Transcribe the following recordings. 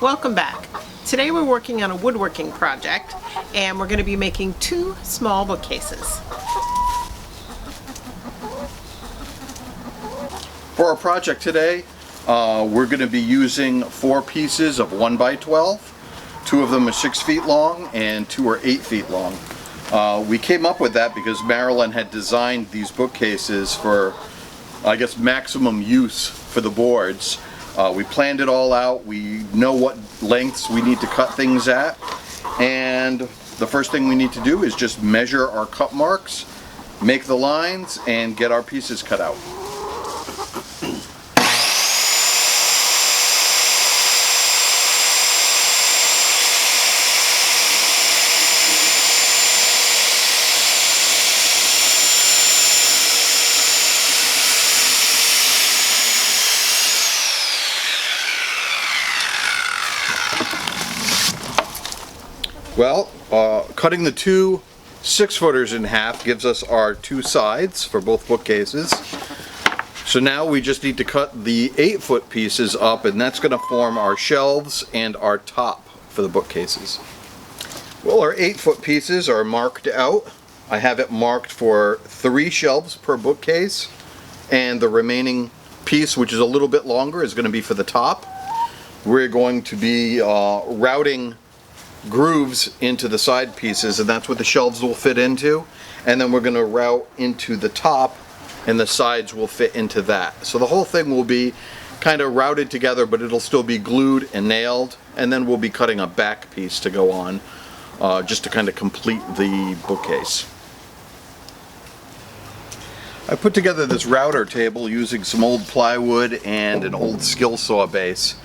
Welcome back. Today we're working on a woodworking project and we're going to be making 2 small bookcases. For our project today, we're going to be using 4 pieces of 1 by 12. 2 of them are 6 feet long and 2 are 8 feet long. We came up with that because Marilyn had designed these bookcases for, I guess, maximum use for the boards. We planned it all out. We know what lengths we need to cut things at, and the first thing we need to do is just measure our cut marks, make the lines, and get our pieces cut out. Well, cutting the 2 6-footers in half gives us our 2 sides for both bookcases. So now we just need to cut the 8-foot pieces up, and that's going to form our shelves and our top for the bookcases. Well, our 8-foot pieces are marked out. I have it marked for 3 shelves per bookcase, and the remaining piece, which is a little bit longer, is going to be for the top. We're going to be routing grooves into the side pieces, and that's what the shelves will fit into, and then we're going to route into the top and the sides will fit into that. So the whole thing will be kind of routed together, but it'll still be glued and nailed, and then we'll be cutting a back piece to go on just to kind of complete the bookcase. I put together this router table using some old plywood and an old skill saw base.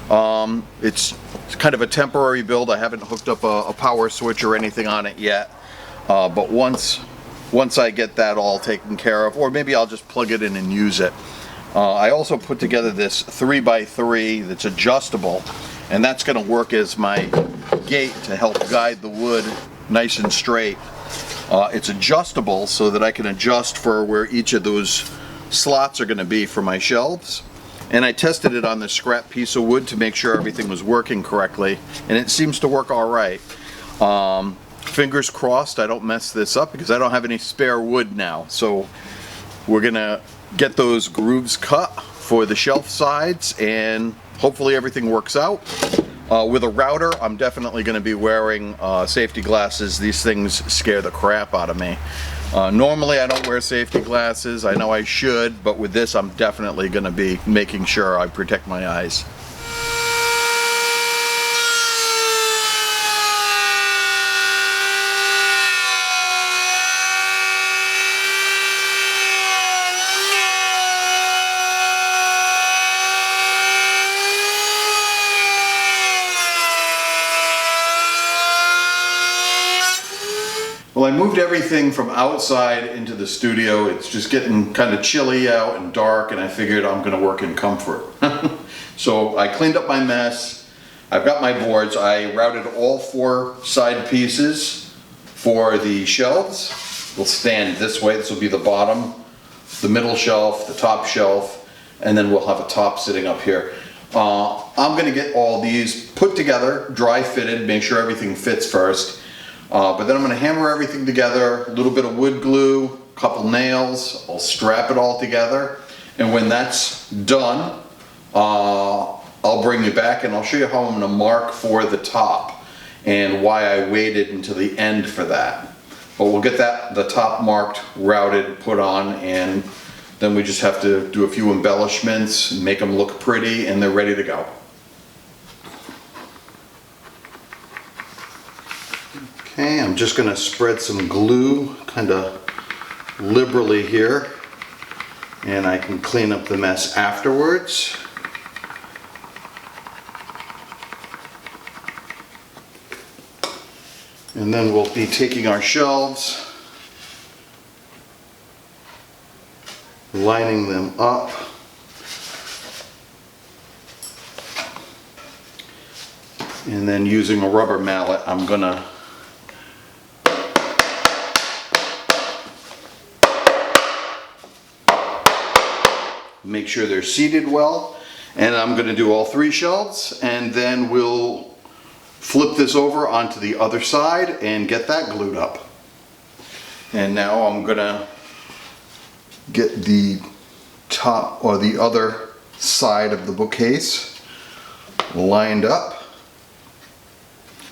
It's kind of a temporary build. I haven't hooked up a power switch or anything on it yet, but once I get that all taken care of, or maybe I'll just plug it in and use it. I also put together this 3x3 that's adjustable, and that's going to work as my gate to help guide the wood nice and straight. It's adjustable so that I can adjust for where each of those slots are going to be for my shelves. And I tested it on this scrap piece of wood to make sure everything was working correctly, and it seems to work all right. Fingers crossed I don't mess this up because I don't have any spare wood now. So we're gonna get those grooves cut for the shelf sides, and hopefully everything works out. With a router, I'm definitely going to be wearing safety glasses. These things scare the crap out of me. Normally I don't wear safety glasses. I know I should, but with this I'm definitely going to be making sure I protect my eyes. Well, I moved everything from outside into the studio. It's just getting kind of chilly out and dark, and I figured I'm going to work in comfort. So I cleaned up my mess. I've got my boards. I routed all 4 side pieces for the shelves. They'll stand this way. This will be the bottom, the middle shelf, the top shelf, and then we'll have a top sitting up here. I'm going to get all these put together, dry fitted, make sure everything fits first. But then I'm going to hammer everything together, a little bit of wood glue, a couple nails. I'll strap it all together, and when that's done, I'll bring you back and I'll show you how I'm going to mark for the top and why I waited until the end for that. But we'll get the top marked, routed, put on, and then we just have to do a few embellishments, make them look pretty, and they're ready to go. Okay, I'm just going to spread some glue kind of liberally here, and I can clean up the mess afterwards. And then we'll be taking our shelves, lining them up. And then using a rubber mallet, I'm going to make sure they're seated well. And I'm going to do all 3 shelves, and then we'll flip this over onto the other side and get that glued up. And now I'm going to get the top or the other side of the bookcase lined up.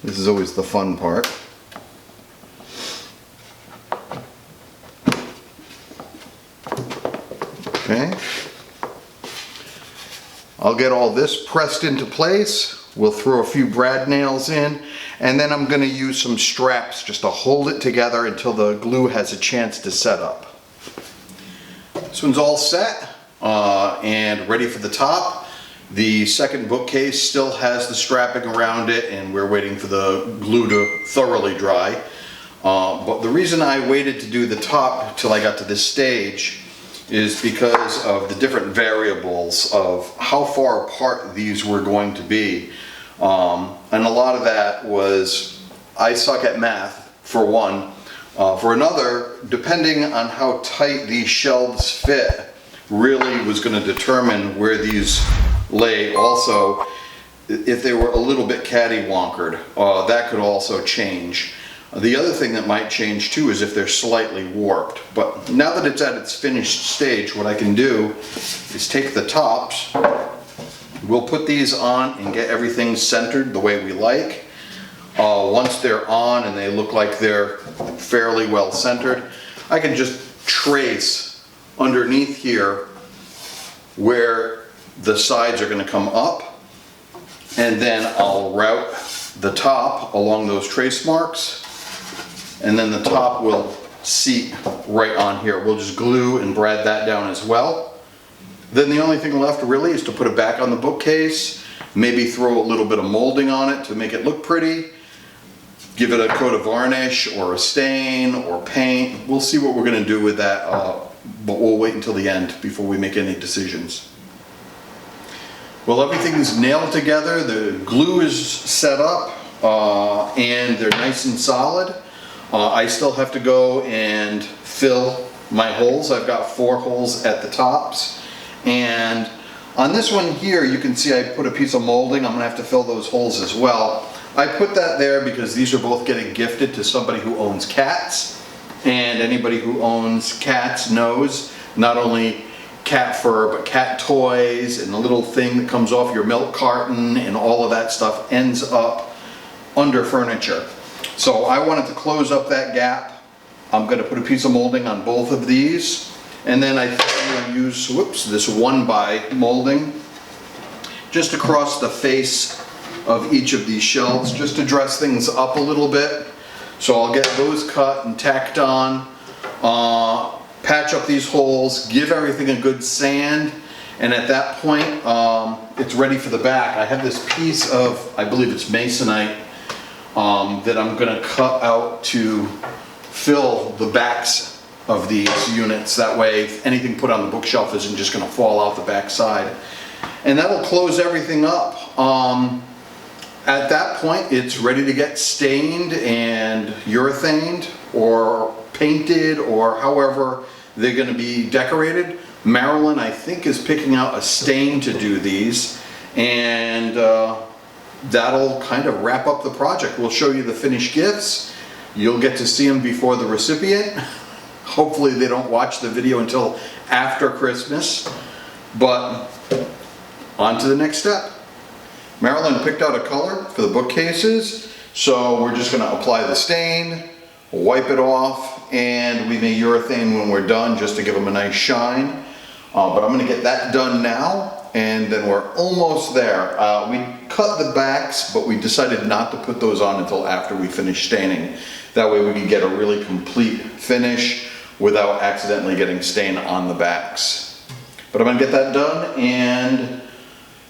This is always the fun part. Okay. I'll get all this pressed into place. We'll throw a few brad nails in, and then I'm going to use some straps just to hold it together until the glue has a chance to set up. This one's all set and ready for the top. The second bookcase still has the strapping around it, and we're waiting for the glue to thoroughly dry. But the reason I waited to do the top till I got to this stage is because of the different variables of how far apart these were going to be. And a lot of that was, I suck at math, for one. For another, depending on how tight these shelves fit, really was going to determine where these lay. Also, if they were a little bit catty-wonkered, that could also change. The other thing that might change too is if they're slightly warped. But now that it's at its finished stage, what I can do is take the tops, we'll put these on and get everything centered the way we like. Once they're on and they look like they're fairly well centered, I can just trace underneath here where the sides are going to come up, and then I'll route the top along those trace marks, and then the top will seat right on here. We'll just glue and brad that down as well. Then the only thing left really is to put it back on the bookcase, maybe throw a little bit of molding on it to make it look pretty, give it a coat of varnish or a stain or paint. We'll see what we're going to do with that, but we'll wait until the end before we make any decisions. Well, everything's nailed together, the glue is set up, and they're nice and solid. I still have to go and fill my holes. I've got 4 holes at the tops, and on this one here you can see I put a piece of molding. I'm gonna have to fill those holes as well. I put that there because these are both getting gifted to somebody who owns cats, and anybody who owns cats knows not only cat fur but cat toys and the little thing that comes off your milk carton and all of that stuff ends up under furniture. So I wanted to close up that gap. I'm going to put a piece of molding on both of these, and then I think I'm going to use this 1x molding just across the face of each of these shelves just to dress things up a little bit. So I'll get those cut and tacked on, patch up these holes, give everything a good sand, and at that point it's ready for the back. I have this piece of, I believe it's Masonite, that I'm going to cut out to fill the backs of these units. That way anything put on the bookshelf isn't just going to fall out the back side. And that'll close everything up. At that point it's ready to get stained and urethaned or painted or however they're going to be decorated. Marilyn, I think, is picking out a stain to do these, and that'll kind of wrap up the project. We'll show you the finished gifts. You'll get to see them before the recipient. Hopefully they don't watch the video until after Christmas, but on to the next step. Marilyn picked out a color for the bookcases, so we're just going to apply the stain, wipe it off, and we may urethane when we're done just to give them a nice shine. But I'm going to get that done now, and then we're almost there. We cut the backs, but we decided not to put those on until after we finish staining. That way we can get a really complete finish without accidentally getting stain on the backs. But I'm going to get that done, and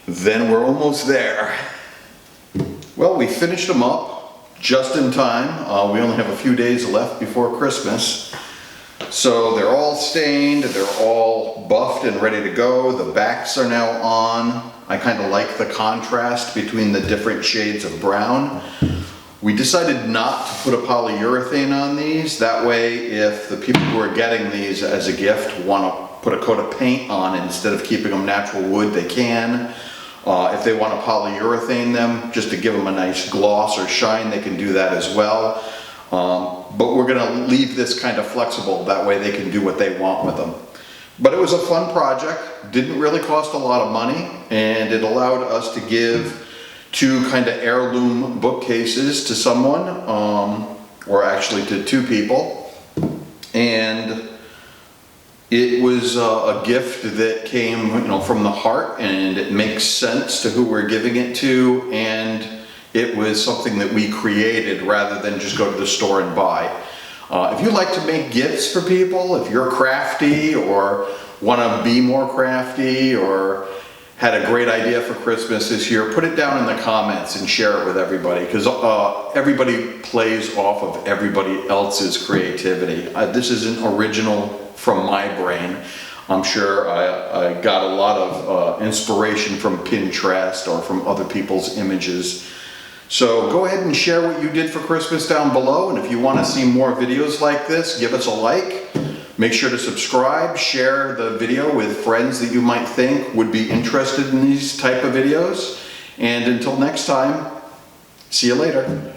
then we're almost there. Well, we finished them up just in time. We only have a few days left before Christmas. So they're all stained, they're all buffed and ready to go. The backs are now on. I kind of like the contrast between the different shades of brown. We decided not to put a polyurethane on these. That way, if the people who are getting these as a gift want to put a coat of paint on it instead of keeping them natural wood, they can. If they want to polyurethane them just to give them a nice gloss or shine, they can do that as well. But we're going to leave this kind of flexible, that way they can do what they want with them. But it was a fun project, didn't really cost a lot of money, and it allowed us to give 2 kind of heirloom bookcases to someone, or actually to 2 people. And it was a gift that came, from the heart, and it makes sense to who we're giving it to, and it was something that we created rather than just go to the store and buy. If you like to make gifts for people, if you're crafty or want to be more crafty or had a great idea for Christmas this year, put it down in the comments and share it with everybody, because everybody plays off of everybody else's creativity. This isn't original from my brain. I'm sure I got a lot of inspiration from Pinterest or from other people's images. So go ahead and share what you did for Christmas down below, and if you want to see more videos like this, give us a like. Make sure to subscribe, share the video with friends that you might think would be interested in these type of videos. And until next time, see you later.